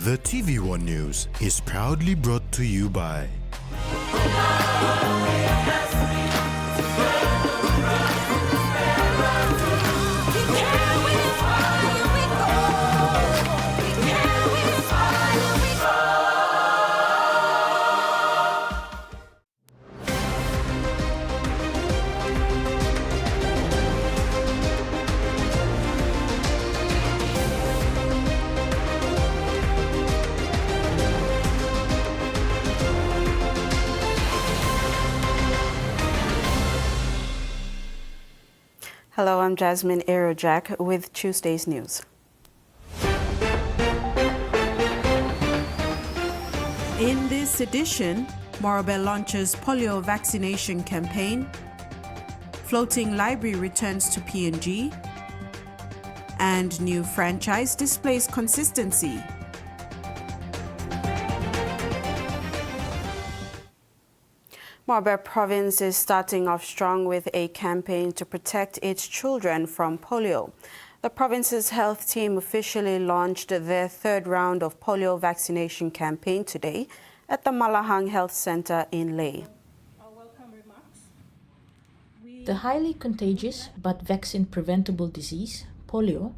The TVWAN News is proudly brought to you by Hello, I'm Jasmine Aerojack with Tuesday's news. In this edition, Morobe launches polio vaccination campaign, floating library returns to PNG, and new franchise displays consistency. Morobe province is starting off strong with a campaign to protect its children from polio. The province's health team officially launched their third round of polio vaccination campaign today at the Malahang Health Center in Lae. The highly contagious but vaccine-preventable disease, polio,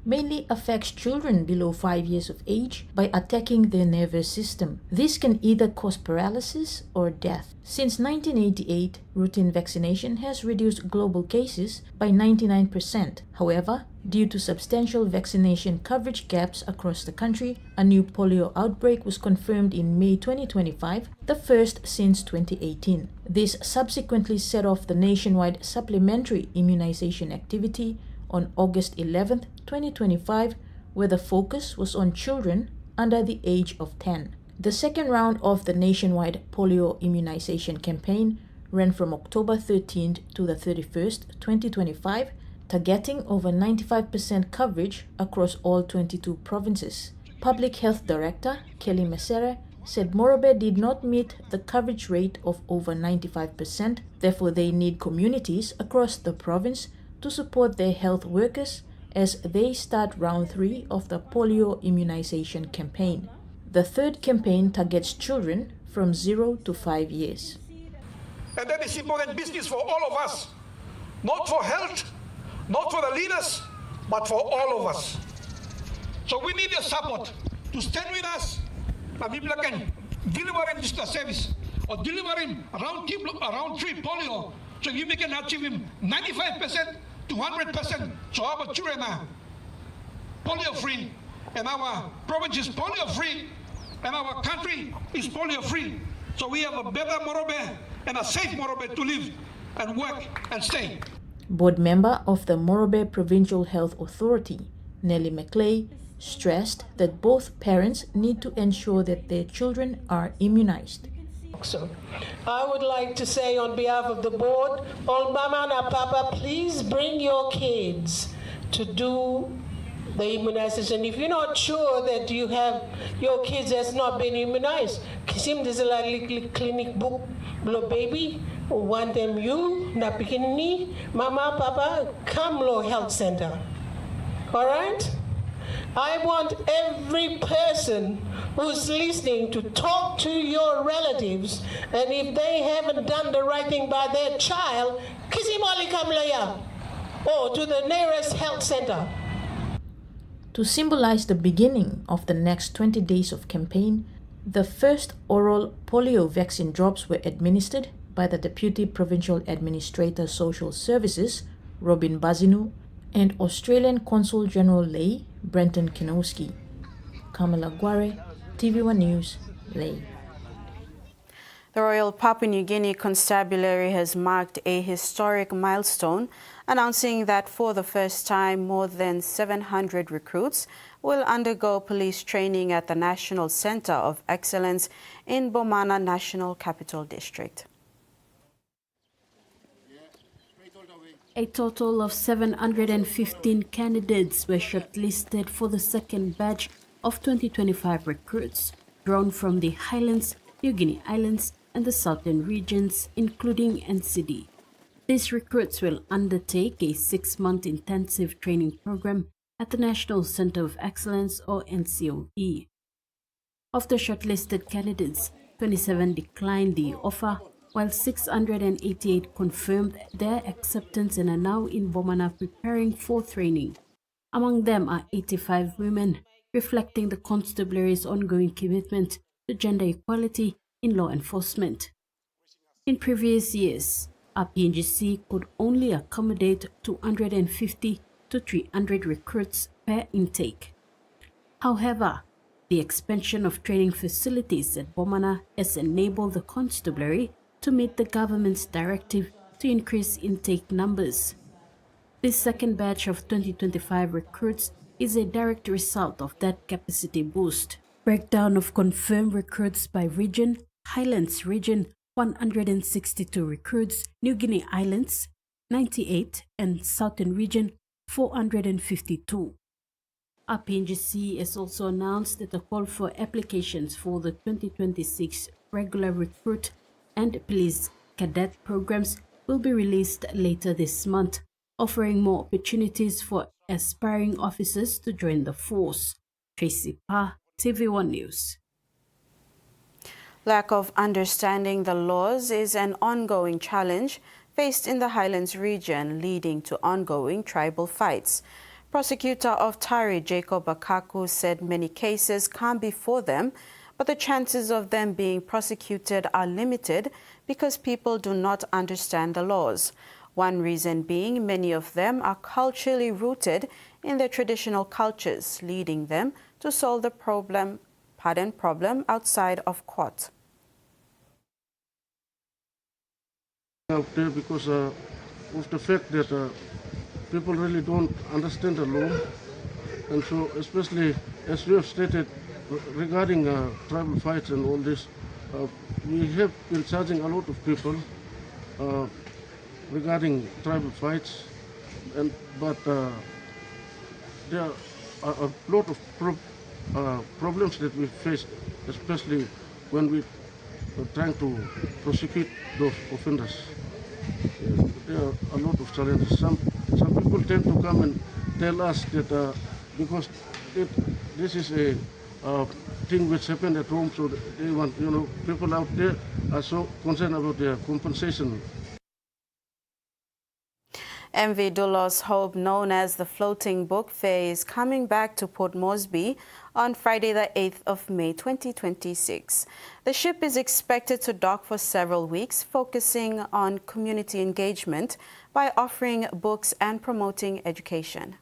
mainly affects children below 5 years of age by attacking their nervous system. This can either cause paralysis or death. Since 1988, routine vaccination has reduced global cases by 99%. However, due to substantial vaccination coverage gaps across the country, a new polio outbreak was confirmed in May 2025, the first since 2018. This subsequently set off the nationwide supplementary immunization activity on August 11, 2025, where the focus was on children under the age of 10. The second round of the nationwide polio immunization campaign ran from October 13th to the 31st, 2025, targeting over 95% coverage across all 22 provinces. Public Health Director Kelly Mesere said Morobe did not meet the coverage rate of over 95%, therefore they need communities across the province to support their health workers as they start round 3 of the polio immunization campaign. The third campaign targets children from 0 to 5 years. And that is important business for all of us, not for health, not for the leaders, but for all of us. So we need your support to stand with us, and people can deliver in this service or deliver him around 3 polio, so we can achieve him 95% to 100%. So our children are polio free, and our province is polio free, and our country is polio free. So we have a better Morobe and a safe Morobe to live and work and stay. Board member of the Morobe Provincial Health Authority, Nellie McClay, stressed that both parents need to ensure that their children are immunized. So I would like to say on behalf of the board, all mama and papa, please bring your kids to do the immunization. If you're not sure that you have your kids has not been immunized, kisim there's a clinic book, lo baby, want them you, na pikini, mama, papa, come lo health center. All right? I want every person who's listening to talk to your relatives, and if they haven't done the right thing by their child, kisimali kamlaya, or to the nearest health center. To symbolize the beginning of the next 20 days of campaign, the first oral polio vaccine drops were administered by the Deputy Provincial Administrator Social Services, Robin Bazinu, and Australian Consul General Lae, Brenton Kinowski. Kamala Guare, TVWAN News, Lae. The Royal Papua New Guinea Constabulary has marked a historic milestone, announcing that for the first time more than 700 recruits will undergo police training at the National Centre of Excellence in Bomana National Capital District. A total of 715 candidates were shortlisted for the second batch of 2025 recruits, drawn from the Highlands, New Guinea Islands, and the southern regions, including NCD. These recruits will undertake a 6-month intensive training program at the National Centre of Excellence, or NCOE. Of the shortlisted candidates, 27 declined the offer, while 688 confirmed their acceptance and are now in Bomana preparing for training. Among them are 85 women, reflecting the constabulary's ongoing commitment to gender equality in law enforcement. In previous years, RPNGC could only accommodate 250 to 300 recruits per intake. However, the expansion of training facilities at Bomana has enabled the constabulary to meet the government's directive to increase intake numbers. This second batch of 2025 recruits is a direct result of that capacity boost. Breakdown of confirmed recruits by region: Highlands region 162 recruits, New Guinea Islands 98 and Southern region 452. RPNGC has also announced that the call for applications for the 2026 regular recruit and police cadet programs will be released later this month, offering more opportunities for aspiring officers to join the force. Tracy Pa, TV1 News. Lack of understanding the laws is an ongoing challenge faced in the Highlands region, leading to ongoing tribal fights. Prosecutor of Tari, Jacob Akaku, said many cases come before them, but the chances of them being prosecuted are limited because people do not understand the laws. One reason being many of them are culturally rooted in their traditional cultures, leading them to solve the problem outside of court. Out there because of the fact that people really don't understand the law, and so especially as we have stated regarding tribal fights and all this, we have been charging a lot of people regarding tribal fights, but there are a lot of problems that we face, especially when we are trying to prosecute those offenders. There are a lot of challenges. Some people tend to come and tell us that because this is a thing which happened at home, so they want, people out there are so concerned about their compensation. MV Dulos Hope, known as the Floating Book Fair, is coming back to Port Moresby on Friday the 8th of May 2026. The ship is expected to dock for several weeks, focusing on community engagement by offering books and promoting education.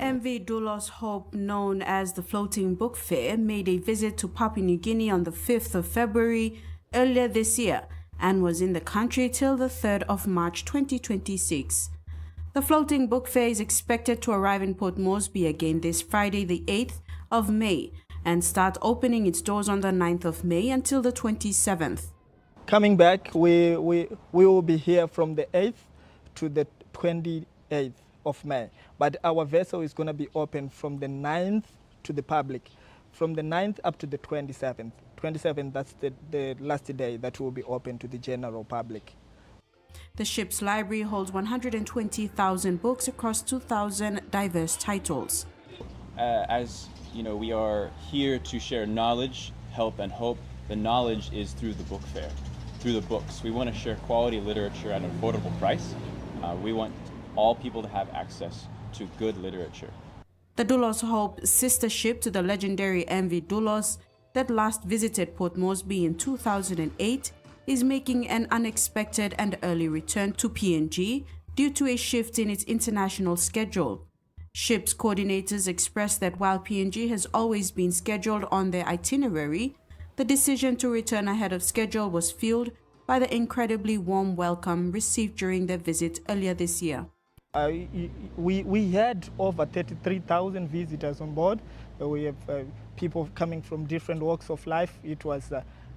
MV Dulos Hope, known as the Floating Book Fair, made a visit to Papua New Guinea on the 5th of February earlier this year and was in the country till the 3rd of March 2026. The Floating Book Fair is expected to arrive in Port Moresby again this Friday the 8th of May and start opening its doors on the 9th of May until the 27th. Coming back, we will be here from the 8th to the 28th of May, but our vessel is going to be open from the 9th to the public, from the 9th up to the 27th. 27th, that's the last day that will be open to the general public. The ship's library holds 120,000 books across 2,000 diverse titles. As you know, we are here to share knowledge, help, and hope. The knowledge is through the book fair, through the books. We want to share quality literature at an affordable price. We want all people to have access to good literature. The Dulos Hope, sister ship to the legendary MV Dulos that last visited Port Moresby in 2008, is making an unexpected and early return to PNG due to a shift in its international schedule. Ship's coordinators expressed that while PNG has always been scheduled on their itinerary, the decision to return ahead of schedule was fueled by the incredibly warm welcome received during their visit earlier this year. We had over 33,000 visitors on board. We have people coming from different walks of life. It was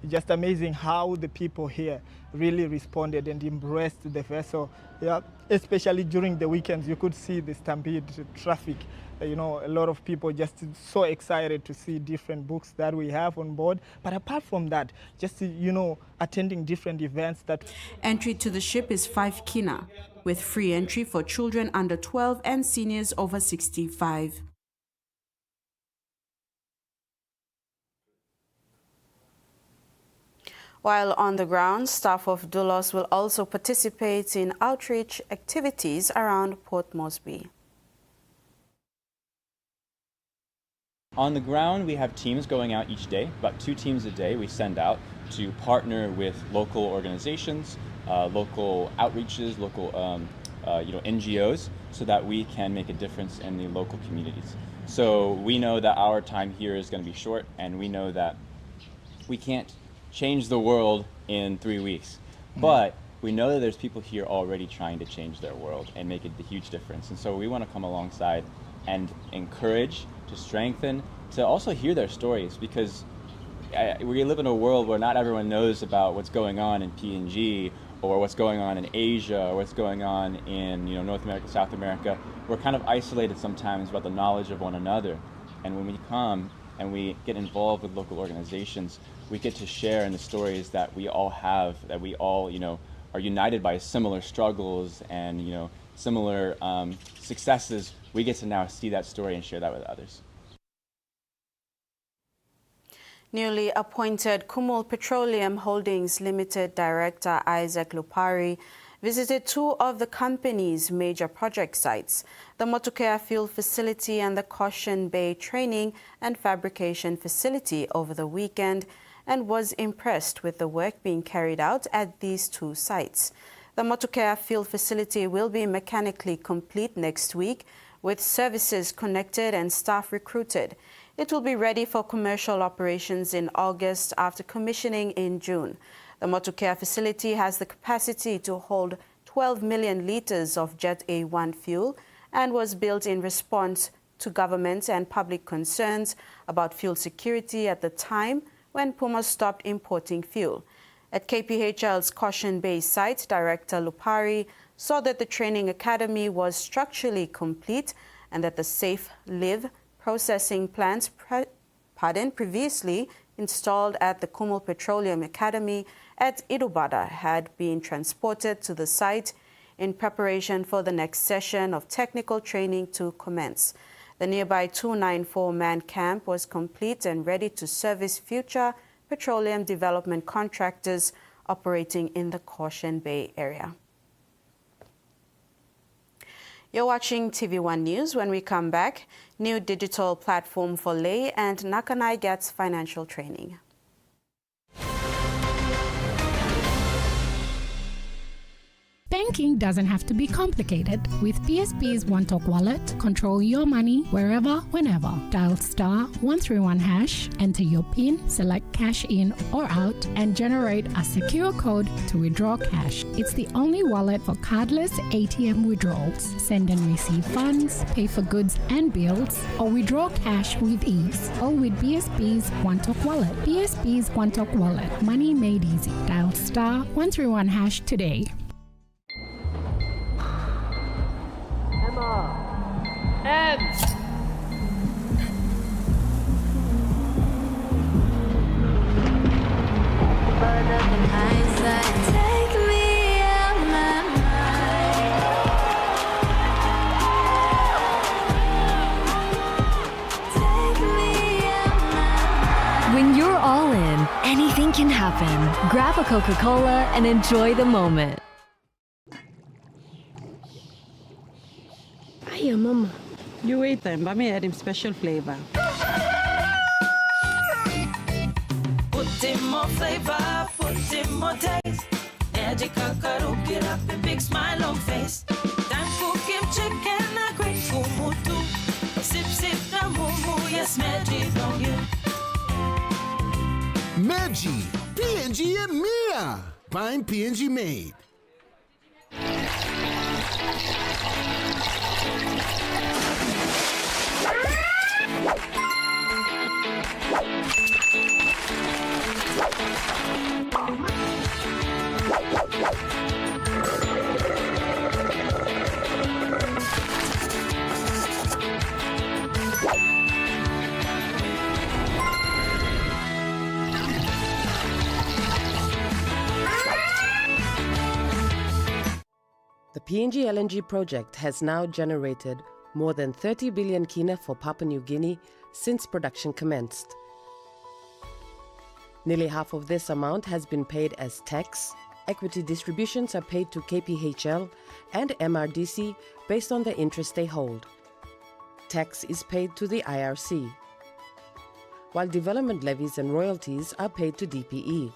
just amazing how the people here really responded and embraced the vessel. Yeah, especially during the weekends, you could see the stampede traffic. A lot of people just so excited to see different books that we have on board. But apart from that, just, attending different events that... Entry to the ship is 5 kina, with free entry for children under 12 and seniors over 65. While on the ground, staff of Doulos will also participate in outreach activities around Port Moresby. On the ground, we have teams going out each day, about 2 teams a day we send out to partner with local organizations, local outreaches, local NGOs, so that we can make a difference in the local communities. So we know that our time here is going to be short, and we know that we can't change the world in 3 weeks. But we know that there's people here already trying to change their world and make a huge difference. And so we want to come alongside and encourage, to strengthen, to also hear their stories, because we live in a world where not everyone knows about what's going on in PNG or what's going on in Asia or what's going on in North America, South America. We're kind of isolated sometimes about the knowledge of one another. And when we come and we get involved with local organizations, we get to share in the stories that we all have, that we all are united by similar struggles and similar successes. We get to now see that story and share that with others. Newly appointed Kumul Petroleum Holdings Limited Director Isaac Lupari visited 2 of the company's major project sites, the Motukea Fuel Facility and the Caution Bay Training and Fabrication Facility over the weekend, and was impressed with the work being carried out at these 2 sites. The Motukea Fuel Facility will be mechanically complete next week, with services connected and staff recruited. It will be ready for commercial operations in August after commissioning in June. The Motukea facility has the capacity to hold 12 million litres of Jet A1 fuel and was built in response to government and public concerns about fuel security at the time when Puma stopped importing fuel. At KPHL's Caution Bay site, Director Lupari saw that the training academy was structurally complete and that the safe live processing plants previously installed at the Kumul Petroleum Academy at Idubada had been transported to the site in preparation for the next session of technical training to commence. The nearby 294-man camp was complete and ready to service future petroleum development contractors operating in the Caution Bay area. You're watching TVWAN News. When we come back, new digital platform for lay and Nakanai gets financial training. Banking doesn't have to be complicated. With PSP's One Talk Wallet, control your money wherever, whenever. Dial *131#, enter your PIN, select cash in or out, and generate a secure code to withdraw cash. It's the only wallet for cardless ATM withdrawals. Send and receive funds, pay for goods and bills, or withdraw cash with ease. All with PSP's One Talk Wallet. PSP's One Talk Wallet. Money made easy. Dial *131# today. When you're all in, anything can happen. Grab a Coca-Cola and enjoy the moment. Hiya, Mama. You wait then, but me add him special flavor. Put in more flavor, put in more taste. Magic Cocoa, get up a big smile on face. Time for Kim chicken, a great kumutu. Sip, sip, na mumu, yes, magic on you. Maggi, PNG and Mia. Find PNG made. The PNG LNG project has now generated more than 30 billion kina for Papua New Guinea since production commenced. Nearly half of this amount has been paid as tax. Equity distributions are paid to KPHL and MRDC based on the interest they hold. Tax is paid to the IRC, while development levies and royalties are paid to DPE.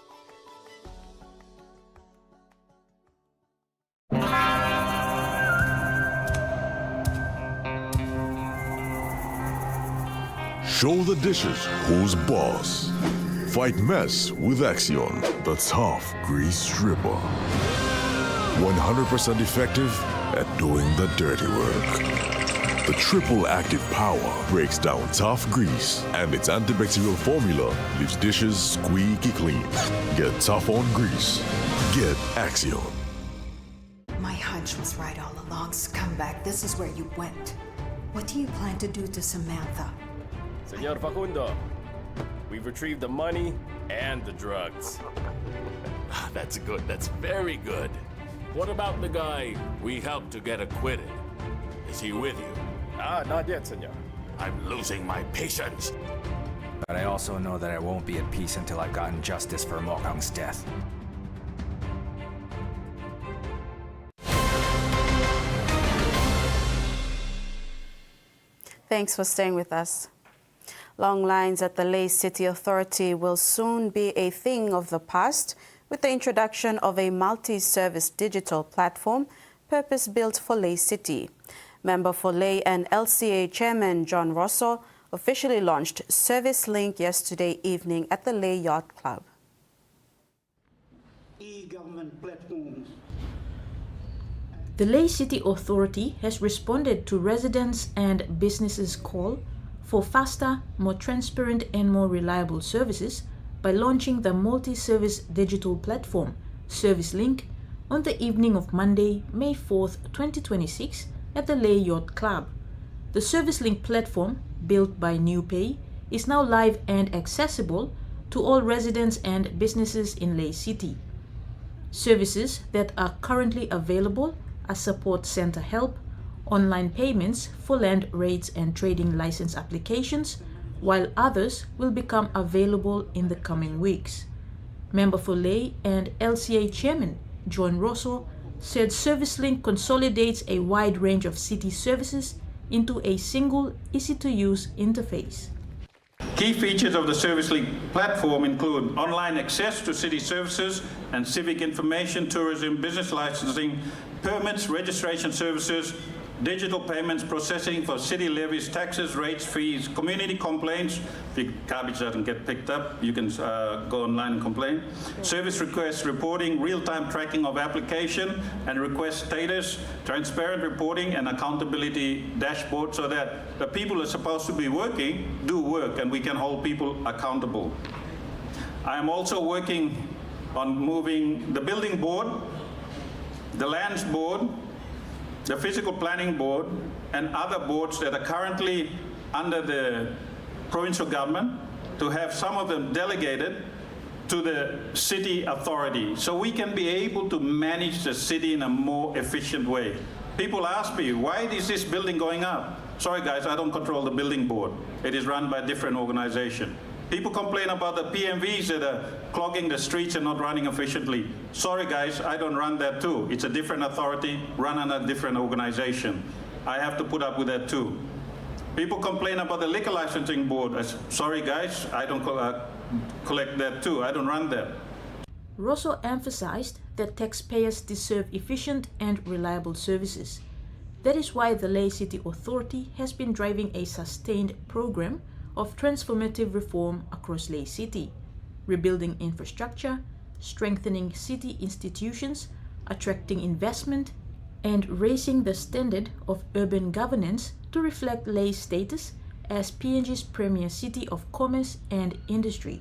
Show the dishes who's boss. Fight mess with Axion, the tough grease stripper. 100% effective at doing the dirty work. The triple active power breaks down tough grease, and its antibacterial formula leaves dishes squeaky clean. Get tough on grease. Get Axion. My hunch was right all along, Scumbag. This is where you went. What do you plan to do to Samantha? Senor Facundo, we've retrieved the money and the drugs. That's good. That's very good. What about the guy we helped to get acquitted? Is he with you? Not yet, senor. I'm losing my patience. But I also know that I won't be at peace until I've gotten justice for Mokang's death. Thanks for staying with us. Long lines at the Lae City Authority will soon be a thing of the past with the introduction of a multi-service digital platform purpose-built for Lae City. Member for Lae and LCA Chairman John Rosso officially launched Service Link yesterday evening at the Lae Yacht Club. E-government platforms. The Lae City Authority has responded to residents' and businesses' call for faster, more transparent and more reliable services by launching the multi-service digital platform, Service Link, on the evening of Monday, May 4th, 2026 at the Lae Yacht Club. The Service Link platform, built by NewPay, is now live and accessible to all residents and businesses in Lae City. Services that are currently available are support center help, online payments for land rates and trading license applications, while others will become available in the coming weeks. Member for Lae and LCA Chairman John Rosso said ServiceLink consolidates a wide range of city services into a single, easy-to-use interface. Key features of the ServiceLink platform include online access to city services and civic information, tourism, business licensing, permits, registration services, digital payments processing for city levies, taxes, rates, fees, community complaints. If your garbage doesn't get picked up, you can go online and complain. Service request reporting, real-time tracking of application and request status, transparent reporting and accountability dashboard so that the people who are supposed to be working do work and we can hold people accountable. I am also working on moving the building board, the lands board, the Physical Planning Board and other boards that are currently under the provincial government to have some of them delegated to the city authority so we can be able to manage the city in a more efficient way. People ask me, why is this building going up? Sorry guys, I don't control the building board. It is run by a different organization. People complain about the PMVs that are clogging the streets and not running efficiently. Sorry guys, I don't run that too. It's a different authority, run on a different organization. I have to put up with that too. People complain about the liquor licensing board. Sorry guys, I don't collect that too. I don't run that. Rosso emphasized that taxpayers deserve efficient and reliable services. That is why the Lae City Authority has been driving a sustained program of transformative reform across Lae City, rebuilding infrastructure, strengthening city institutions, attracting investment, and raising the standard of urban governance to reflect Lae's status as PNG's premier city of commerce and industry.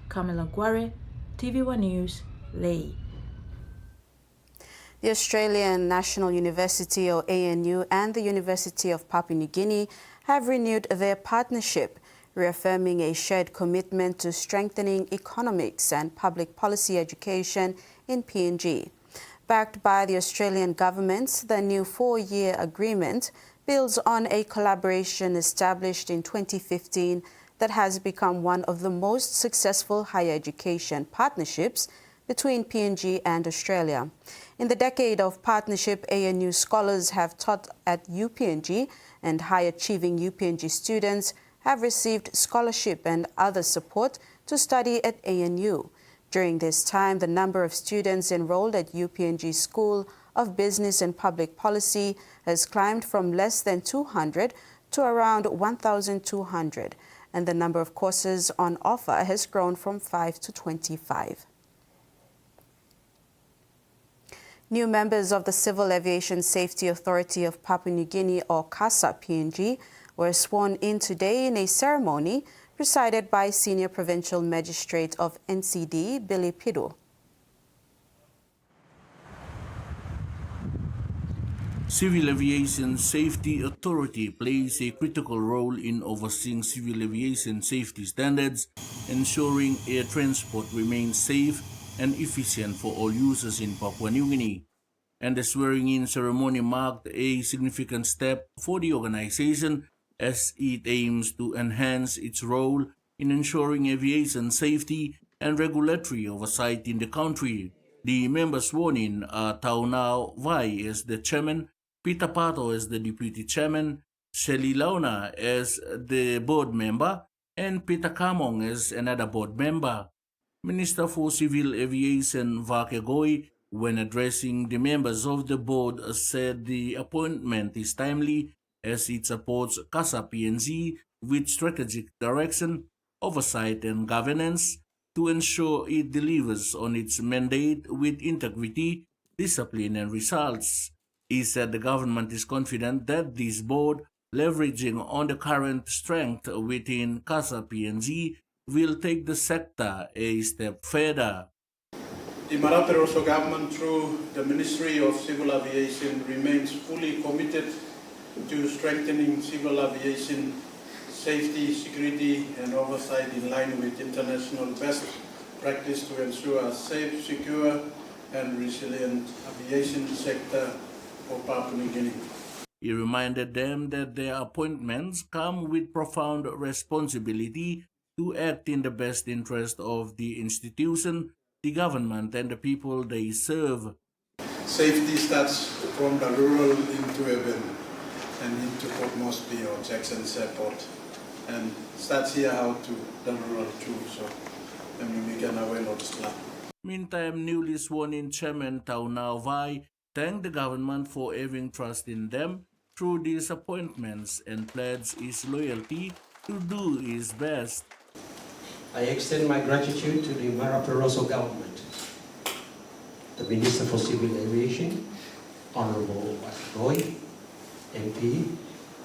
Kamala Guare, TVWAN News, Lae. The Australian National University, or ANU, and the University of Papua New Guinea have renewed their partnership, reaffirming a shared commitment to strengthening economics and public policy education in PNG. Backed by the Australian government, the new 4-year agreement builds on a collaboration established in 2015 that has become one of the most successful higher education partnerships between PNG and Australia. In the decade of partnership, ANU scholars have taught at UPNG, and high-achieving UPNG students have received scholarship and other support to study at ANU. During this time, the number of students enrolled at UPNG School of Business and Public Policy has climbed from less than 200 to around 1,200, and the number of courses on offer has grown from 5 to 25. New members of the Civil Aviation Safety Authority of Papua New Guinea, or CASA PNG, were sworn in today in a ceremony presided by Senior Provincial Magistrate of NCD, Billy Pidu. Civil Aviation Safety Authority plays a critical role in overseeing civil aviation safety standards, ensuring air transport remains safe and efficient for all users in Papua New Guinea. And the swearing-in ceremony marked a significant step for the organization as it aims to enhance its role in ensuring aviation safety and regulatory oversight in the country. The members sworn in are Taunau Vai as the chairman, Peter Pato as the deputy chairman, Shelley Launa as the board member, and Peter Kamong as another board member. Minister for Civil Aviation Vake Goi, when addressing the members of the board, said the appointment is timely as it supports CASA PNG with strategic direction, oversight and governance to ensure it delivers on its mandate with integrity, discipline and results. He said the government is confident that this board, leveraging on the current strength within CASA PNG, will take the sector a step further. The Maraperoso government, through the Ministry of Civil Aviation, remains fully committed to strengthening civil aviation safety, security and oversight in line with international best practice to ensure a safe, secure and resilient aviation sector for Papua New Guinea. He reminded them that their appointments come with profound responsibility to act in the best interest of the institution, the government and the people they serve. Safety starts from the rural into urban and into Port Moresby or Jackson's Airport, and starts here out to the rural too, so we can avail of this. Meantime, newly sworn-in Chairman Taunau Vai thanked the government for having trust in them through these appointments and pledged his loyalty to do his best. I extend my gratitude to the Maraperoso government, the Minister for Civil Aviation, Honorable Roy, MP,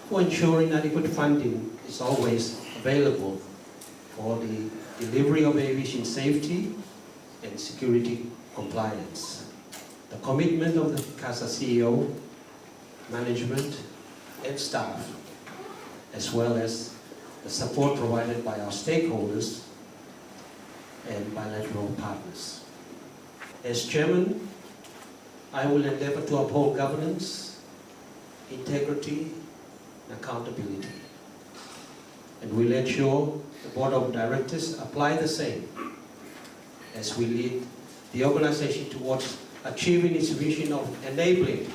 for ensuring adequate funding is always available for the delivery of aviation safety and security compliance. The commitment of the CASA CEO, management and staff, as well as the support provided by our stakeholders and bilateral partners. As chairman, I will endeavor to uphold governance, integrity and accountability, and will ensure the board of directors apply the same as we lead the organization towards achieving its vision of enabling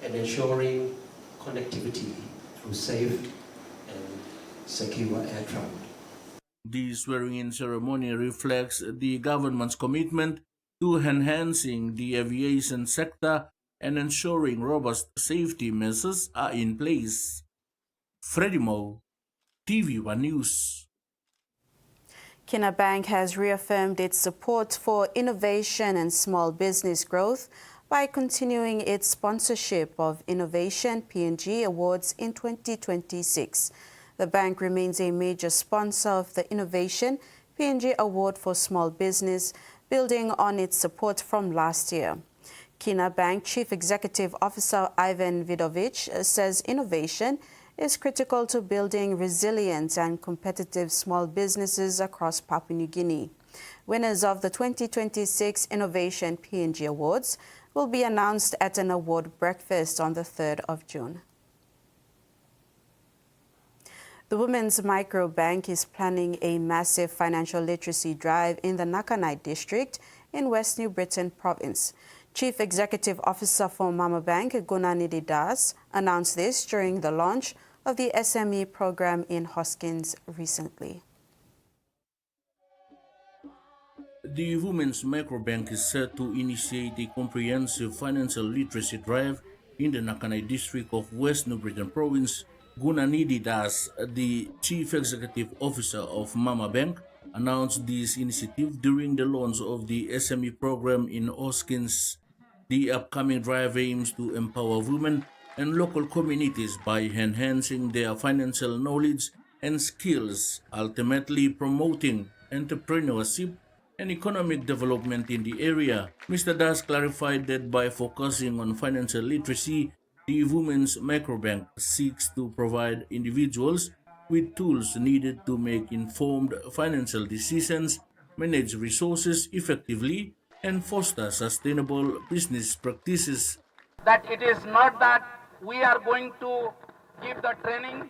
and ensuring connectivity through safe and secure air travel. The swearing-in ceremony reflects the government's commitment to enhancing the aviation sector and ensuring robust safety measures are in place. Freddie Mo, TVWAN News. Kina Bank has reaffirmed its support for innovation and small business growth by continuing its sponsorship of Innovation PNG Awards in 2026. The bank remains a major sponsor of the Innovation PNG Award for Small Business, building on its support from last year. Kina Bank Chief Executive Officer Ivan Vidovic says innovation is critical to building resilient and competitive small businesses across Papua New Guinea. Winners of the 2026 Innovation PNG Awards will be announced at an award breakfast on the 3rd of June. The Women's Microbank is planning a massive financial literacy drive in the Nakanai district in West New Britain province. Chief Executive Officer for Mama Bank, Gunanidhi Das, announced this during the launch of the SME program in Hoskins recently. The Women's Microbank is set to initiate a comprehensive financial literacy drive in the Nakanai district of West New Britain province. Gunanidhi Das, the Chief Executive Officer of Mama Bank, announced this initiative during the launch of the SME program in Hoskins. The upcoming drive aims to empower women and local communities by enhancing their financial knowledge and skills, ultimately promoting entrepreneurship and economic development in the area. Mr. Das clarified that by focusing on financial literacy, the Women's Microbank seeks to provide individuals with tools needed to make informed financial decisions, manage resources effectively, and foster sustainable business practices. That it is not that we are going to give the training,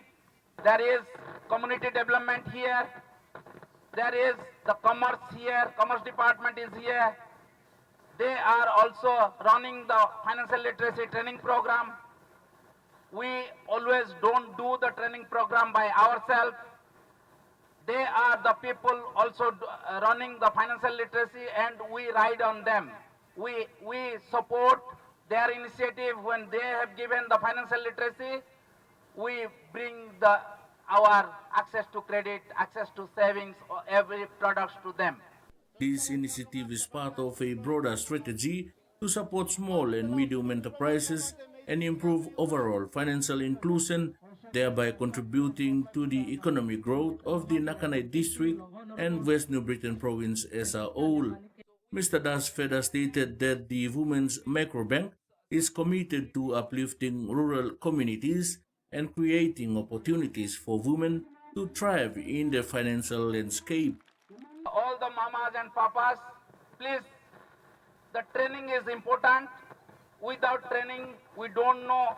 there is community development here, there is the commerce here, commerce department is here. They are also running the financial literacy training program. We always don't do the training program by ourselves. They are the people also running the financial literacy, and we ride on them. We support their initiative when they have given the financial literacy. We bring our access to credit, access to savings, or every products to them. This initiative is part of a broader strategy to support small and medium enterprises and improve overall financial inclusion, thereby contributing to the economic growth of the Nakanai district and West New Britain province as a whole. Mr. Das further stated that the Women's Microbank is committed to uplifting rural communities and creating opportunities for women to thrive in the financial landscape. All the mamas and papas, please, the training is important. Without training, we don't know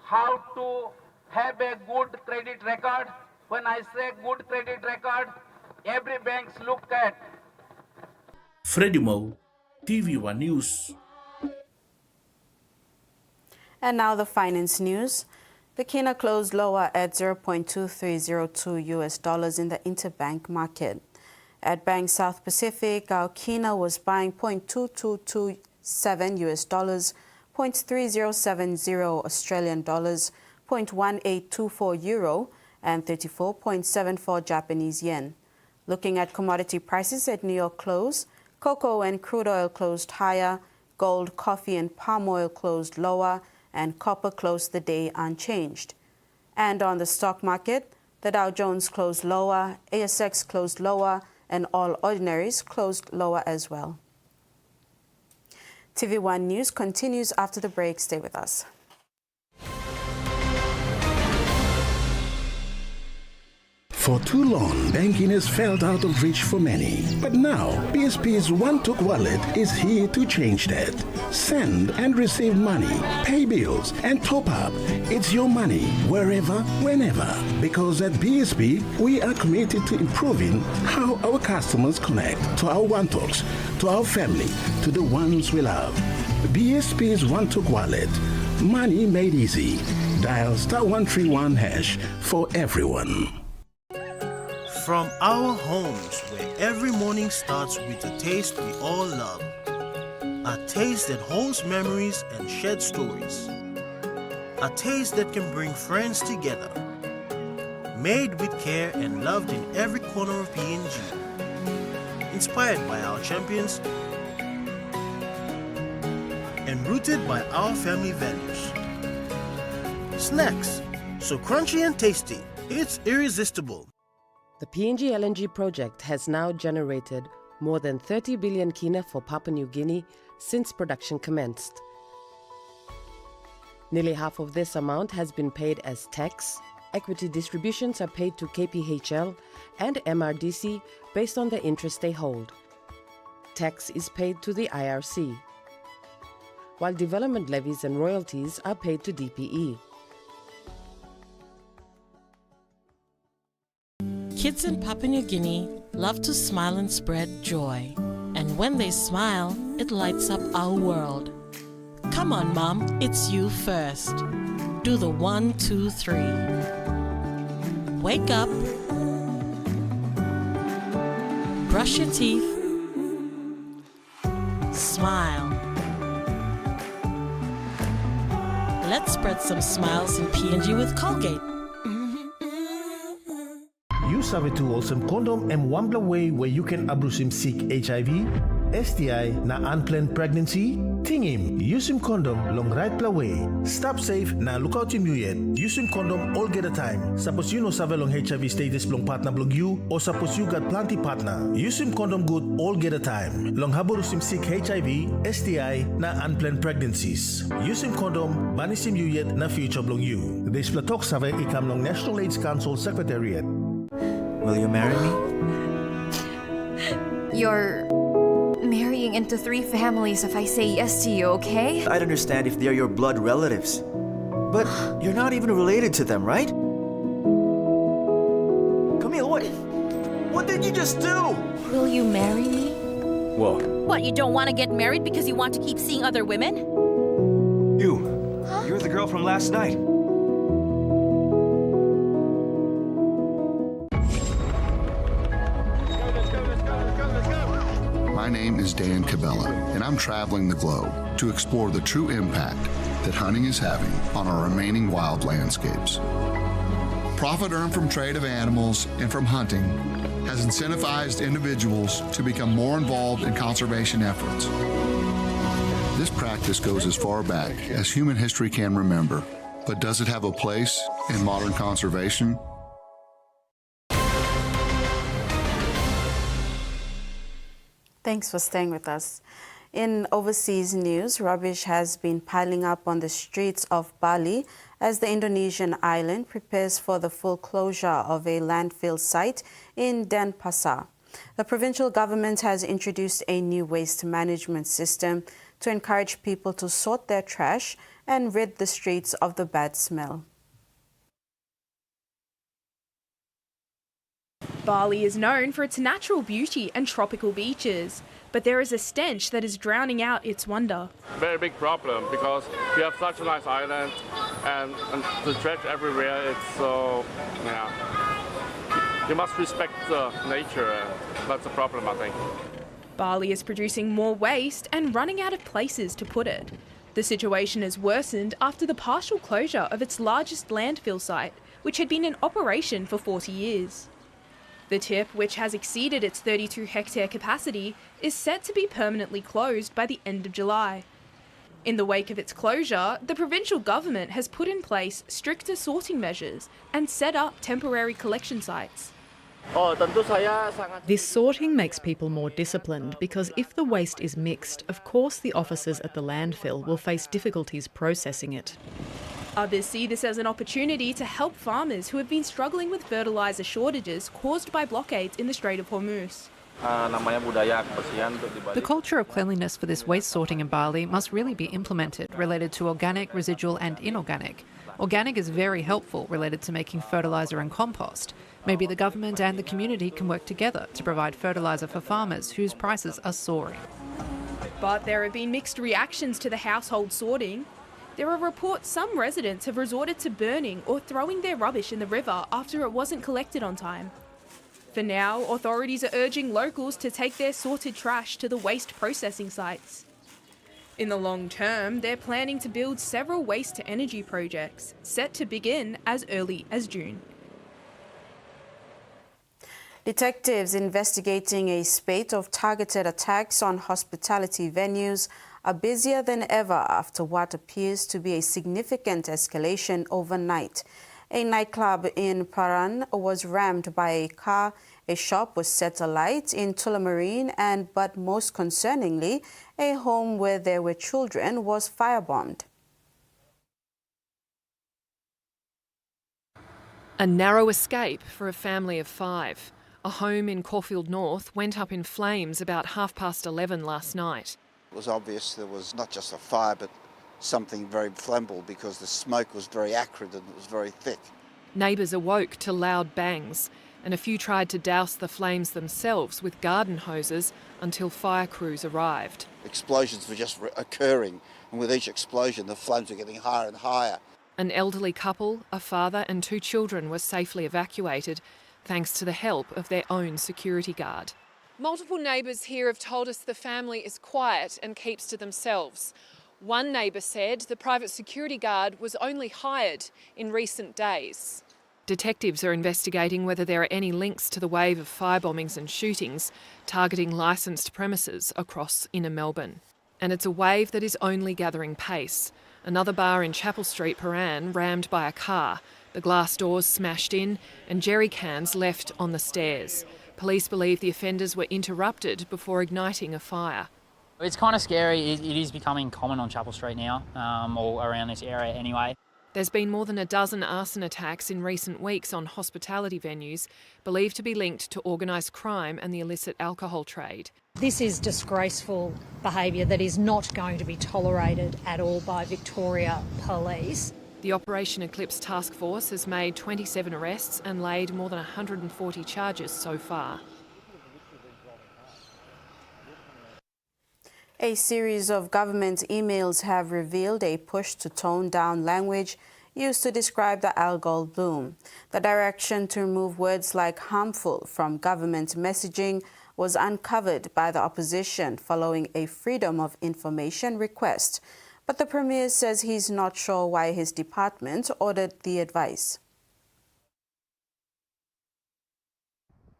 how to have a good credit record. When I say good credit record, every bank look at. Freddie Mo, TVWAN News. And now the finance news. The Kina closed lower at $0.2302 in the interbank market. At Bank South Pacific, our Kina was buying $0.2227 $0.3070 Australian dollars, 0.1824 euro, and 34.74 Japanese yen. Looking at commodity prices at New York close, cocoa and crude oil closed higher, gold, coffee, and palm oil closed lower, and copper closed the day unchanged. And on the stock market, the Dow Jones closed lower, ASX closed lower, and all ordinaries closed lower as well. TVWAN News continues after the break. Stay with us. For too long, banking has felt out of reach for many. But now, PSP's One-Took Wallet is here to change that. Send and receive money, pay bills, and top up. It's your money, wherever, whenever. Because at PSP, we are committed to improving how our customers connect to our One-Talks, to our family, to the ones we love. PSP's One-Took Wallet. Money made easy. Dial *131# for everyone. From our homes, where every morning starts with a taste we all love. A taste that holds memories and shared stories. A taste that can bring friends together. Made with care and loved in every corner of PNG. Inspired by our champions and rooted by our family values. Snacks, so crunchy and tasty, it's irresistible. The PNG LNG project has now generated more than 30 billion kina for Papua New Guinea since production commenced. Nearly half of this amount has been paid as tax. Equity distributions are paid to KPHL and MRDC based on the interest they hold. Tax is paid to the IRC, while development levies and royalties are paid to DPE. Kids in Papua New Guinea love to smile and spread joy. And when they smile, it lights up our world. Come on, Mom, it's you first. Do the 1, 2, 3. Wake up. Brush your teeth. Smile. Let's spread some smiles in PNG with Colgate. You sabi to awesome condom and wambla way where you can abrusim seek HIV, STI na unplanned pregnancy? Tingim, use him condom long right way. Stop safe na look out him you yet. Use him condom all get a time. Suppose you know save long HIV status long partner blog you or suppose you got plenty partner. Use him condom good all get a time. Long haborusim seek HIV, STI na unplanned pregnancies. Use him condom banisim you yet na future blog you. This platok save ikam long National AIDS Council Secretariat. Will you marry me? You're marrying into 3 families if I say yes to you, okay? I'd understand if they're your blood relatives. But you're not even related to them, right? Camille, what did you just do? Will you marry me? Whoa. What, you don't want to get married because you want to keep seeing other women? You're the girl from last night. My name is Dan Cabela, and I'm traveling the globe to explore the true impact that hunting is having on our remaining wild landscapes. Profit earned from trade of animals and from hunting has incentivized individuals to become more involved in conservation efforts. This practice goes as far back as human history can remember, but does it have a place in modern conservation? Thanks for staying with us. In overseas news, rubbish has been piling up on the streets of Bali as the Indonesian island prepares for the full closure of a landfill site in Denpasar. The provincial government has introduced a new waste management system to encourage people to sort their trash and rid the streets of the bad smell. Bali is known for its natural beauty and tropical beaches, but there is a stench that is drowning out its wonder. Very big problem because we have such a nice island and the trash everywhere. It's so, you must respect the nature, and that's a problem, I think. Bali is producing more waste and running out of places to put it. The situation has worsened after the partial closure of its largest landfill site, which had been in operation for 40 years. The tip, which has exceeded its 32-hectare capacity, is set to be permanently closed by the end of July. In the wake of its closure, the provincial government has put in place stricter sorting measures and set up temporary collection sites. This sorting makes people more disciplined because if the waste is mixed, of course the officers at the landfill will face difficulties processing it. Others see this as an opportunity to help farmers who have been struggling with fertiliser shortages caused by blockades in the Strait of Hormuz. The culture of cleanliness for this waste sorting in Bali must really be implemented, related to organic, residual and inorganic. Organic is very helpful, related to making fertiliser and compost. Maybe the government and the community can work together to provide fertiliser for farmers whose prices are soaring. But there have been mixed reactions to the household sorting. There are reports some residents have resorted to burning or throwing their rubbish in the river after it wasn't collected on time. For now, authorities are urging locals to take their sorted trash to the waste processing sites. In the long term, they're planning to build several waste-to-energy projects, set to begin as early as June. Detectives investigating a spate of targeted attacks on hospitality venues are busier than ever after what appears to be a significant escalation overnight. A nightclub in Paran was rammed by a car, a shop was set alight in Tullamarine, but most concerningly, a home where there were children was firebombed. A narrow escape for a family of 5. A home in Caulfield North went up in flames about 11:30 last night. It was obvious there was not just a fire, but something very flammable because the smoke was very acrid and it was very thick. Neighbours awoke to loud bangs and a few tried to douse the flames themselves with garden hoses until fire crews arrived. Explosions were just occurring, and with each explosion the flames were getting higher and higher. An elderly couple, a father and 2 children were safely evacuated thanks to the help of their own security guard. Multiple neighbours here have told us the family is quiet and keeps to themselves. One neighbour said the private security guard was only hired in recent days. Detectives are investigating whether there are any links to the wave of firebombings and shootings targeting licensed premises across inner Melbourne. And it's a wave that is only gathering pace. Another bar in Chapel Street, Paran, rammed by a car. The glass doors smashed in and jerry cans left on the stairs. Police believe the offenders were interrupted before igniting a fire. It's kind of scary. It is becoming common on Chapel Street now, or around this area anyway. There's been more than a dozen arson attacks in recent weeks on hospitality venues, believed to be linked to organised crime and the illicit alcohol trade. This is disgraceful behaviour that is not going to be tolerated at all by Victoria Police. The Operation Eclipse Task Force has made 27 arrests and laid more than 140 charges so far. A series of government emails have revealed a push to tone down language used to describe the algal bloom. The direction to remove words like harmful from government messaging was uncovered by the opposition following a Freedom of Information request. But the Premier says he's not sure why his department ordered the advice.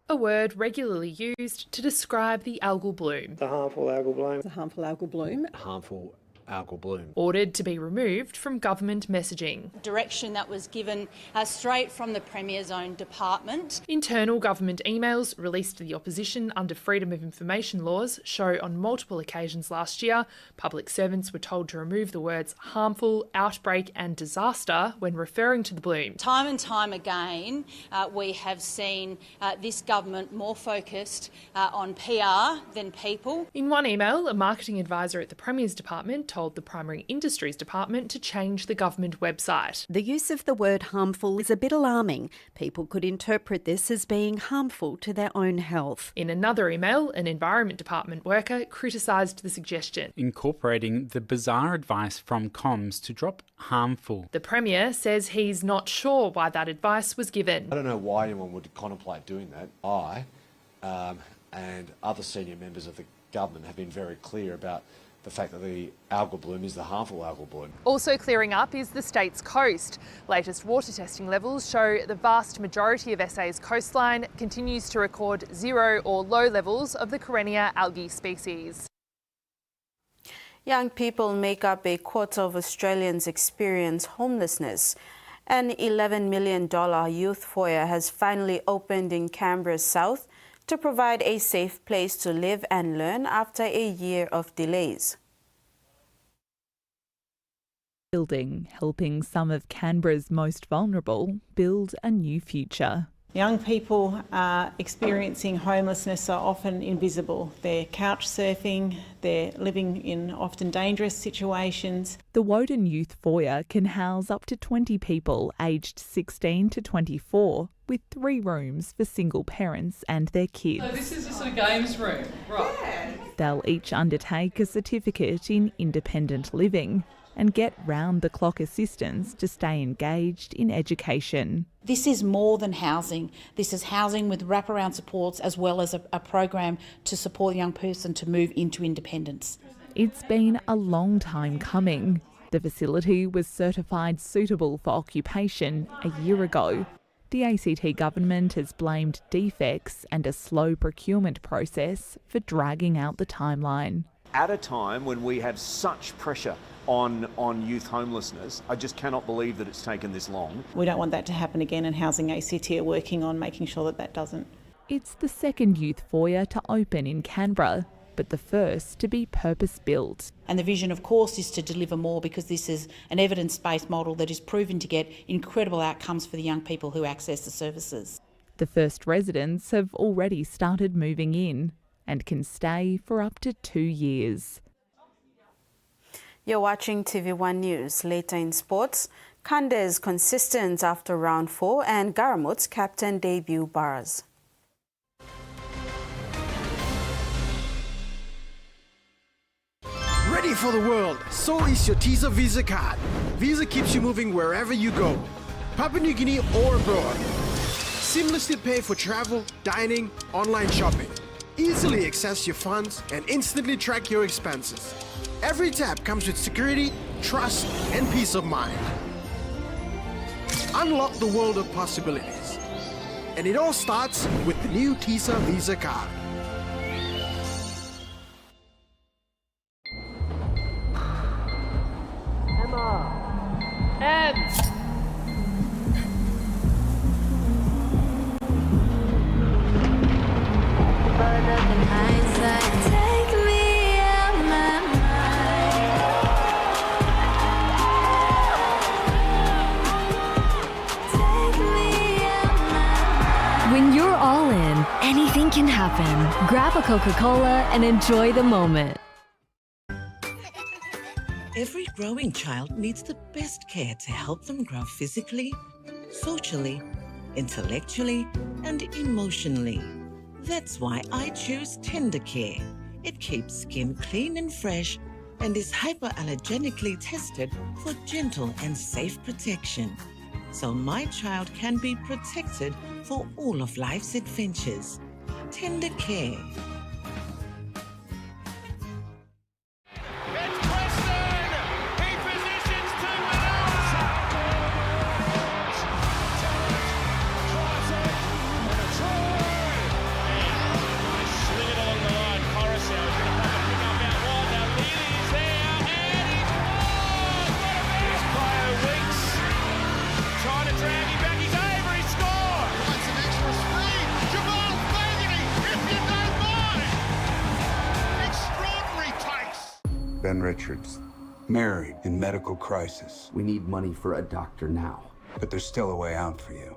A word regularly used to describe the algal bloom. The harmful algal bloom. The harmful algal bloom. Harmful algal bloom. Ordered to be removed from government messaging. Direction that was given straight from the Premier's own department. Internal government emails released to the opposition under Freedom of Information laws show on multiple occasions last year public servants were told to remove the words harmful, outbreak and disaster when referring to the bloom. Time and time again we have seen this government more focused on PR than people. In one email, a marketing advisor at the Premier's department told the Primary Industries Department to change the government website. The use of the word harmful is a bit alarming. People could interpret this as being harmful to their own health. In another email, an Environment Department worker criticised the suggestion. Incorporating the bizarre advice from comms to drop harmful. The Premier says he's not sure why that advice was given. I don't know why anyone would contemplate doing that. I and other senior members of the government have been very clear about the fact that the algal bloom is the harmful algal bloom. Also clearing up is the state's coast. Latest water testing levels show the vast majority of SA's coastline continues to record 0 or low levels of the Karenia algae species. Young people make up a quarter of Australians experience homelessness. An $11 million youth foyer has finally opened in Canberra's south to provide a safe place to live and learn after a year of delays. Building, helping some of Canberra's most vulnerable build a new future. Young people experiencing homelessness are often invisible. They're couch surfing, they're living in often dangerous situations. The Woden Youth Foyer can house up to 20 people aged 16 to 24, with 3 rooms for single parents and their kids. So this is just a games room, right? Yeah. They'll each undertake a certificate in independent living and get round-the-clock assistance to stay engaged in education. This is more than housing. This is housing with wraparound supports as well as a program to support a young person to move into independence. It's been a long time coming. The facility was certified suitable for occupation a year ago. The ACT government has blamed defects and a slow procurement process for dragging out the timeline. At a time when we have such pressure on youth homelessness, I just cannot believe that it's taken this long. We don't want that to happen again, and Housing ACT are working on making sure that that doesn't. It's the second youth foyer to open in Canberra, but the first to be purpose-built. And the vision, of course, is to deliver more, because this is an evidence-based model that is proven to get incredible outcomes for the young people who access the services. The first residents have already started moving in and can stay for up to 2 years. You're watching TVWAN News. Later in sports, Kandes consistent after round 4 and Garamut's captain debut bars. Ready for the world, so is your TISA Visa card. Visa keeps you moving wherever you go, Papua New Guinea or abroad. Seamlessly pay for travel, dining, online shopping. Easily access your funds and instantly track your expenses. Every tap comes with security, trust, and peace of mind. Unlock the world of possibilities. And it all starts with the new TISA Visa card. When you're all in, anything can happen. Grab a Coca-Cola and enjoy the moment. Every growing child needs the best care to help them grow physically, socially, intellectually, and emotionally. That's why I choose Tender Care. It keeps skin clean and fresh and is hypoallergenically tested for gentle and safe protection. So my child can be protected for all of life's adventures. Tender Care. Ben Richards, married in medical crisis. We need money for a doctor now, but there's still a way out for you.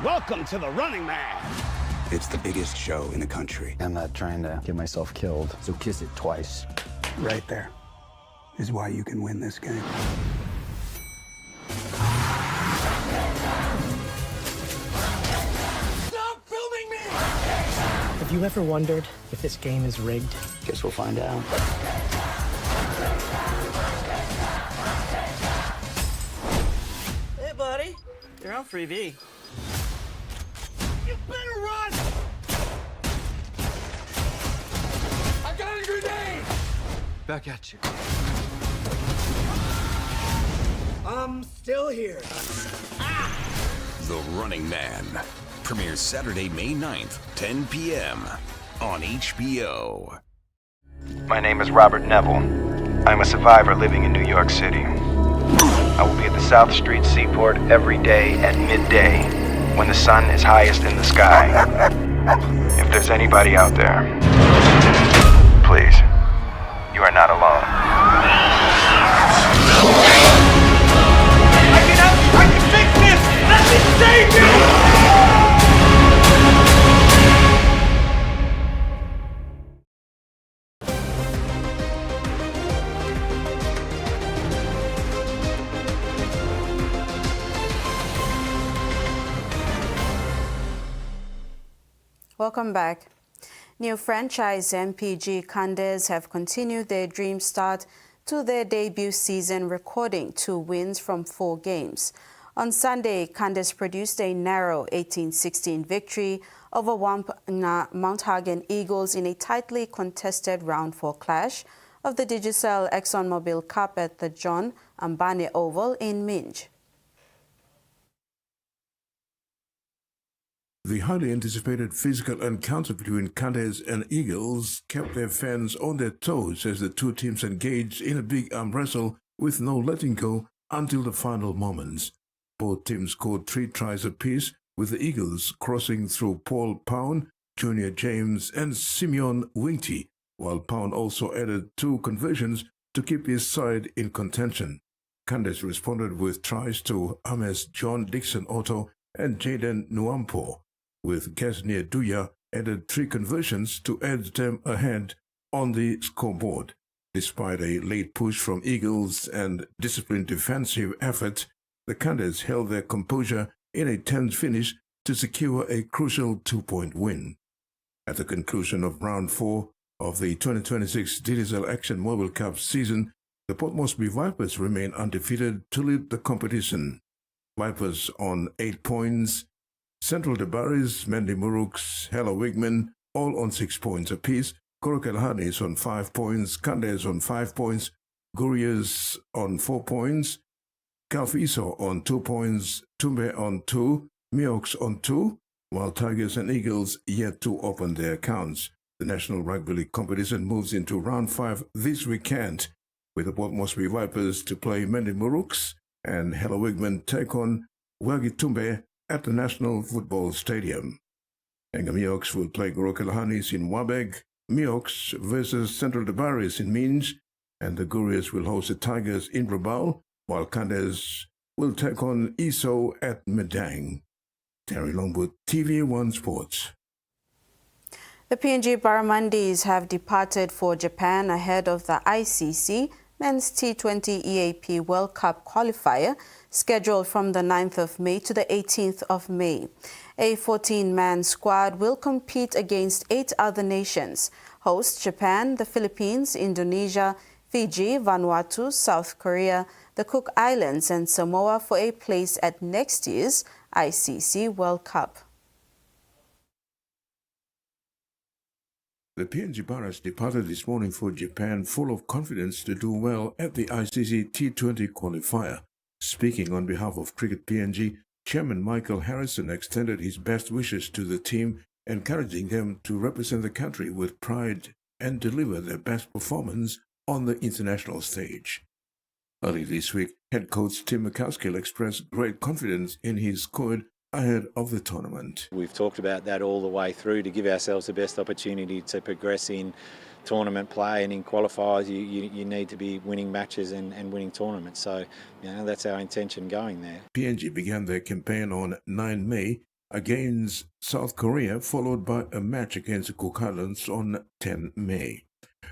Welcome to the Running Man. It's the biggest show in the country. I'm not trying to get myself killed, so kiss it twice. Right there is why you can win this game. Stop filming me! Have you ever wondered if this game is rigged? Guess we'll find out. Hey, buddy. You're on freebie. You better run! I got a grenade! Back at you. I'm still here. The Running Man premieres Saturday, May 9th, 10 p.m. on HBO. My name is Robert Neville. I'm a survivor living in New York City. I will be at the South Street Seaport every day at midday when the sun is highest in the sky. If there's anybody out there, please, you are not alone. I can fix this! Let me save you! Welcome back. New franchise MPG Kandes have continued their dream start to their debut season, recording 2 wins from 4 games. On Sunday, Kandes produced a narrow 18-16 victory over Mount Hagen Eagles in a tightly contested round 4 clash of the Digicel ExxonMobil Cup at the John Ambane Oval in Minj. The highly anticipated physical encounter between Kandes and Eagles kept their fans on their toes as the two teams engaged in a big arm wrestle with no letting go until the final moments. Both teams scored 3 tries apiece, with the Eagles crossing through Paul Pound, Junior James and Simeon Winty, while Pound also added 2 conversions to keep his side in contention. Kandes responded with tries to Ames John Dixon Otto and Jaden Nuampo, with Gasnier Duya added 3 conversions to edge them ahead on the scoreboard. Despite a late push from Eagles and disciplined defensive effort, the Candidates held their composure in a tense finish to secure a crucial 2-point win. At the conclusion of round 4 of the 2026 Judicial Action Mobile Cup season, the Port Moresby Vipers remain undefeated to lead the competition. Vipers on 8 points, Central Debaris, Mendy Muruks, Hello Wigman all on 6 points apiece, Korokelhani is on 5 points, Kandes on 5 points, Gurias on 4 points, Kalfiso on 2 points, Tumbe on 2, Miox on 2, while Tigers and Eagles yet to open their accounts. The National Rugby League competition moves into round 5 this weekend, with the Port Moresby Vipers to play Mendy Muruks and Hello Wigman take on Wagi Tumbe at the National Football Stadium. Miox will play Gorokelhanis in Wabeg, Miox versus Central Debaris in Minj, and the Gurias will host the Tigers in Rabaul, while Kandes will take on Iso at Medang. Terry Longwood, TVWAN Sports. The PNG Barramundis have departed for Japan ahead of the ICC Men's T20 EAP World Cup qualifier scheduled from the 9th of May to the 18th of May. A 14-man squad will compete against 8 other nations: host Japan, the Philippines, Indonesia, Fiji, Vanuatu, South Korea, the Cook Islands and Samoa for a place at next year's ICC World Cup. The PNG Barras departed this morning for Japan full of confidence to do well at the ICC T20 qualifier. Speaking on behalf of Cricket PNG, Chairman Michael Harrison extended his best wishes to the team, encouraging them to represent the country with pride and deliver their best performance on the international stage. Early this week, head coach Tim McCaskill expressed great confidence in his squad ahead of the tournament. We've talked about that all the way through to give ourselves the best opportunity to progress in tournament play, and in qualifiers you need to be winning matches and winning tournaments. So, that's our intention going there. PNG began their campaign on 9 May against South Korea, followed by a match against the Cook Islands on 10 May.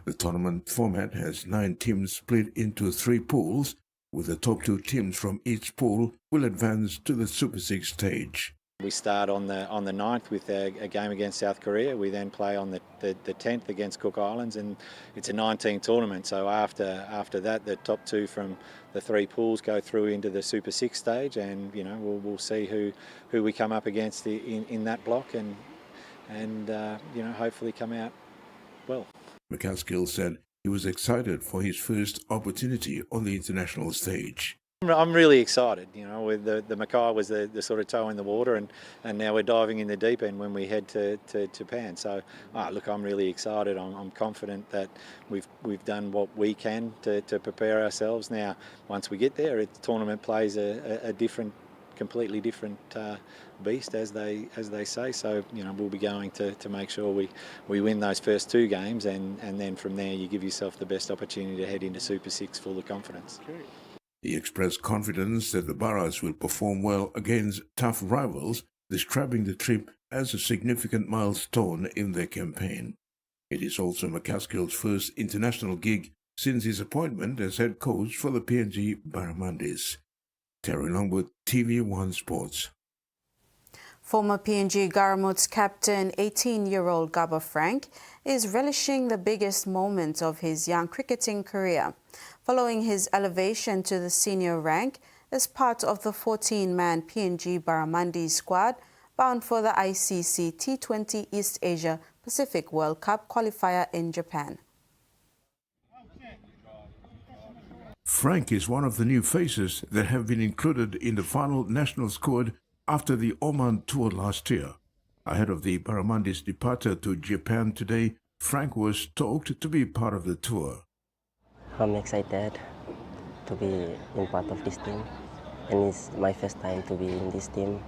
The tournament format has 9 teams split into 3 pools, with the top 2 teams from each pool will advance to the Super 6 stage. We start on the 9th with a game against South Korea. We then play on the 10th against Cook Islands, and it's a 19 tournament. So after that, the top 2 from the 3 pools go through into the Super 6 stage, and we'll see who we come up against in that block, and hopefully come out well. McCaskill said he was excited for his first opportunity on the international stage. I'm really excited. With the Mackay was the sort of toe in the water, and now we're diving in the deep end when we head to Japan. So, look, I'm really excited. I'm confident that we've done what we can to prepare ourselves. Now, once we get there, tournament plays a completely different beast, as they say. So, we'll be going to make sure we win those first 2 games, and then from there you give yourself the best opportunity to head into Super 6 full of confidence. He expressed confidence that the Barras will perform well against tough rivals, describing the trip as a significant milestone in their campaign. It is also McCaskill's first international gig since his appointment as head coach for the PNG Barramundis. Terry Longwood, TVWAN Sports. Former PNG Garamuts captain, 18-year-old Gabba Frank, is relishing the biggest moment of his young cricketing career, following his elevation to the senior rank as part of the 14-man PNG Barramundi squad bound for the ICC T20 East Asia Pacific World Cup qualifier in Japan. Frank is one of the new faces that have been included in the final national squad after the Oman tour last year. Ahead of the Barramundis' departure to Japan today, Frank was talked to be part of the tour. I'm excited to be in part of this team, and it's my first time to be in this team,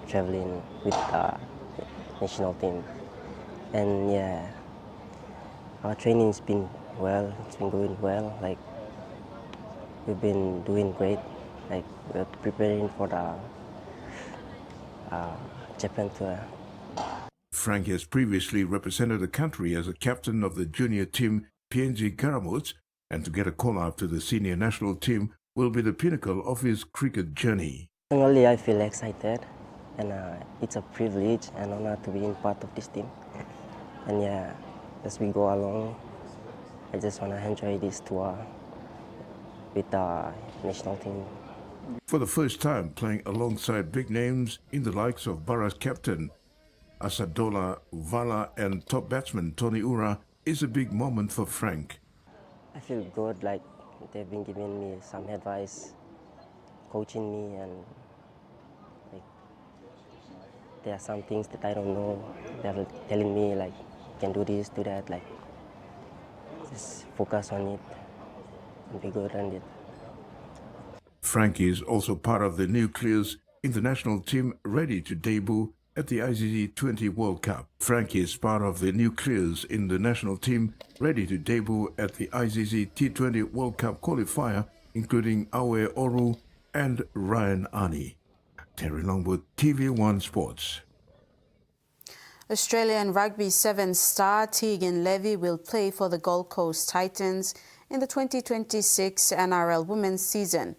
traveling with the national team. And yeah, our training's been well, it's been going well, we've been doing great, we're preparing for the Japan tour. Frank has previously represented the country as a captain of the junior team PNG Karamuts, and to get a call-up to the senior national team will be the pinnacle of his cricket journey. Personally, I feel excited, and it's a privilege and honor to be in part of this team. And yeah, as we go along, I just want to enjoy this tour with the national team. For the first time playing alongside big names in the likes of Bara's captain Asadola Uvala and top batsman Tony Ura is a big moment for Frank. I feel good, like they've been giving me some advice, coaching me, and like there are some things that I don't know. They're telling me like, you can do this, do that, like just focus on it and be good on it. Frank is also part of the nucleus in the national team ready to debut at the ICC 20 World Cup. Frank is part of the nucleus in the national team ready to debut at the ICC T20 World Cup qualifier, including Awe Oru and Ryan Ani. Terry Longwood, TV1 Sports. Australian Rugby 7 star Tegan Levy will play for the Gold Coast Titans in the 2026 NRL Women's season.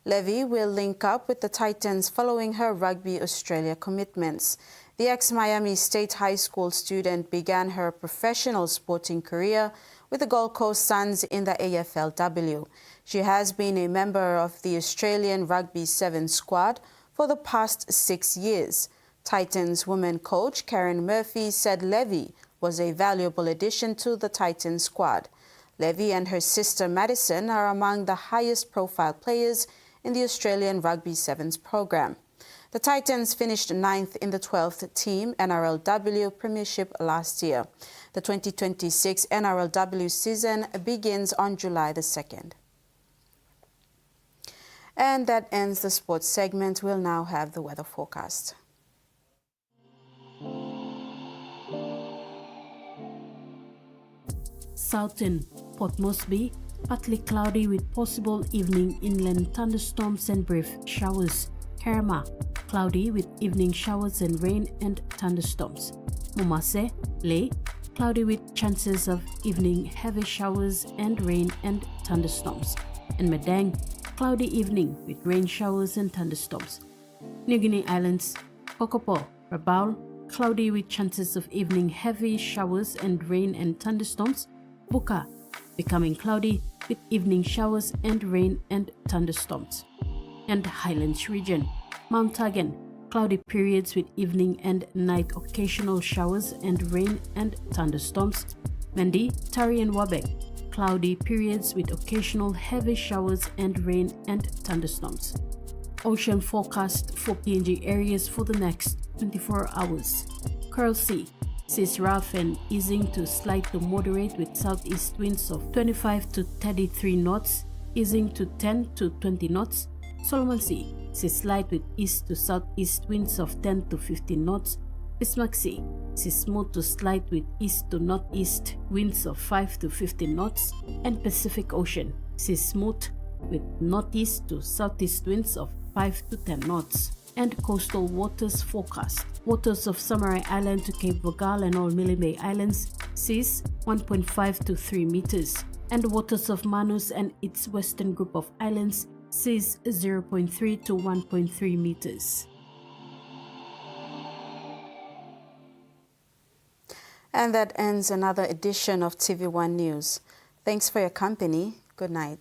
Levy will link up with the Titans following her Rugby Australia commitments. The ex-Miami State High School student began her professional sporting career with the Gold Coast Suns in the AFLW. She has been a member of the Australian Rugby 7 squad for the past 6 years. Titans women coach Karen Murphy said Levy was a valuable addition to the Titans squad. Levy and her sister Madison are among the highest profile players in the Australian Rugby Sevens program. The Titans finished 9th in the 12th team NRLW Premiership last year. The 2026 NRLW season begins on July the 2nd. And that ends the sports segment. We'll now have the weather forecast. Southern Port Moresby, partly cloudy with possible evening inland thunderstorms and brief showers. Kerma, cloudy with evening showers and rain and thunderstorms. Mumase, Ley, cloudy with chances of evening heavy showers and rain and thunderstorms. And Madang, cloudy evening with rain showers and thunderstorms. New Guinea Islands, Kokopo, Rabaul, cloudy with chances of evening heavy showers and rain and thunderstorms. Buka, becoming cloudy with evening showers and rain and thunderstorms. And Highlands region, Mount Hagen, cloudy periods with evening and night occasional showers and rain and thunderstorms. Mendi, Tari and Wabek, cloudy periods with occasional heavy showers and rain and thunderstorms. Ocean forecast for PNG areas for the next 24 hours. Coral Sea, seas rough and easing to slight to moderate with southeast winds of 25 to 33 knots, easing to 10 to 20 knots. Solomon Sea, seas light with east to southeast winds of 10 to 15 knots. Bismarck Sea, seas smooth to slight with east to northeast winds of 5 to 15 knots. And Pacific Ocean, seas smooth with northeast to southeast winds of 5 to 10 knots. And coastal waters forecast. Waters of Samarai Island to Cape Vagal and all Milne Bay Islands, seas 1.5 to 3 meters. And waters of Manus and its western group of islands, seas 0.3 to 1.3 meters. And that ends another edition of TV1 News. Thanks for your company. Good night.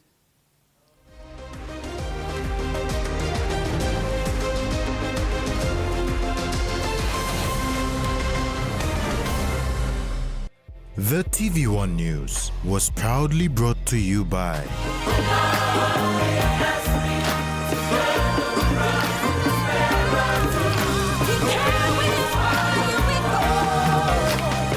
The TV1 News was proudly brought to you by